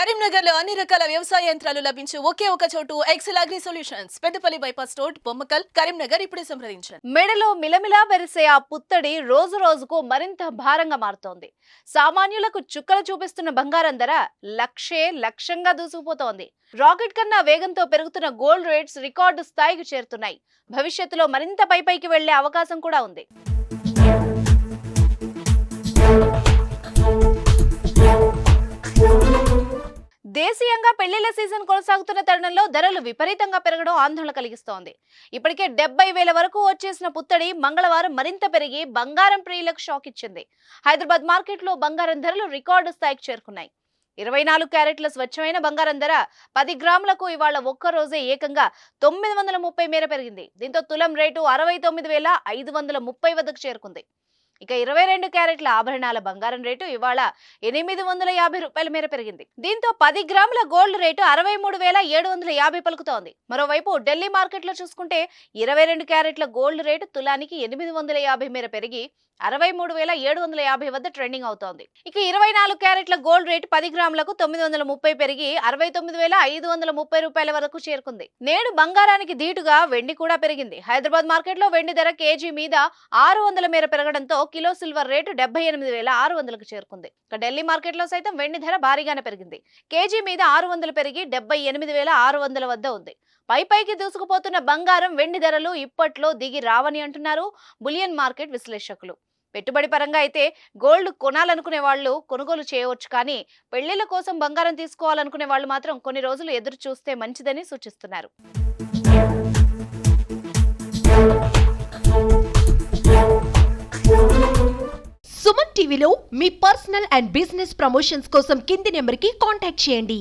కరీంనగర్ లో అన్ని రకాల వ్యవసాయ యంత్రాలు లభించే ఒకే ఒక చోటు Excel Agri Solutions Peddapalli bypass road Bommakal Karimnagar ఇప్పుడే సంప్రదించండి. మెడలో మిలమిలా మెరిసే ఆ పుత్తడి రోజు రోజుకు మరింత భారంగా మారుతోంది. సామాన్యులకు చుక్కలు చూపిస్తున్న బంగారం ధర లక్షంగా దూసుకుపోతోంది. రాకెట్ కన్నా వేగంతో పెరుగుతున్న గోల్డ్ రేట్స్ రికార్డు స్థాయికి చేరుతున్నాయి. భవిష్యత్తులో మరింత పైకి వెళ్లే అవకాశం కూడా ఉంది. దేశీయంగా పెళ్లిళ్ల సీజన్ కొనసాగుతున్న తరుణంలో ధరలు విపరీతంగా పెరగడం ఆందోళన కలిగిస్తోంది. ఇప్పటికే 70,000 వరకు వచ్చేసిన పుత్తడి మంగళవారం మరింత పెరిగి బంగారం ప్రియులకు షాక్ ఇచ్చింది. హైదరాబాద్ మార్కెట్లో బంగారం ధరలు రికార్డు స్థాయికి చేరుకున్నాయి. 24 క్యారెట్ల స్వచ్ఛమైన బంగారం ధర 10 గ్రాములకు ఇవాళ ఒక్కరోజే ఏకంగా 930 మేర పెరిగింది. దీంతో తులం రేటు 69,530 వద్దకు చేరుకుంది. ఇక 22 క్యారెట్ల ఆభరణాల బంగారం రేటు ఇవాళ 850 రూపాయల మేర పెరిగింది. దీంతో 10 గ్రాముల గోల్డ్ రేటు 63,750 పలుకుతోంది. మరోవైపు ఢిల్లీ మార్కెట్ లో చూసుకుంటే 22 క్యారెట్ల గోల్డ్ రేటు తులానికి 850 మేర పెరిగి 63,750 వద్ద ట్రెండింగ్ అవుతోంది. ఇక 24 క్యారెట్ల గోల్డ్ రేటు 10 గ్రాములకు 930 పెరిగి 69,530 రూపాయల వరకు చేరుకుంది. నేడు బంగారానికి ధీటుగా వెండి కూడా పెరిగింది. హైదరాబాద్ మార్కెట్ లో వెండి ధర కేజీ మీద 600 మేర పెరగడంతో కిలో సిల్వర్ రేటు 78,600కు చేరుకుంది. ఇక ఢిల్లీ మార్కెట్ లో సైతం వెండి ధర భారీగానే పెరిగింది. కేజీ మీద 600 పెరిగి 78,600 వద్ద ఉంది. పైకి దూసుకుపోతున్న బంగారం వెండి ధరలు ఇప్పట్లో దిగి రావని అంటున్నారు బులియన్ మార్కెట్ విశ్లేషకులు. పెట్టుబడి పరంగా అయితే గోల్డ్ కొనాలనుకునే వాళ్ళు కొనుగోలు చేయవచ్చు, కానీ పెళ్లిళ్ల కోసం బంగారం తీసుకోవాలనుకునే వాళ్ళు మాత్రం కొన్ని రోజులు ఎదురు చూస్తే మంచిదని సూచిస్తున్నారు. సుమన్ టీవీలో మీ పర్సనల్ అండ్ బిజినెస్ ప్రమోషన్స్ కోసం కింది నెంబర్కి కాంటాక్ట్ చేయండి.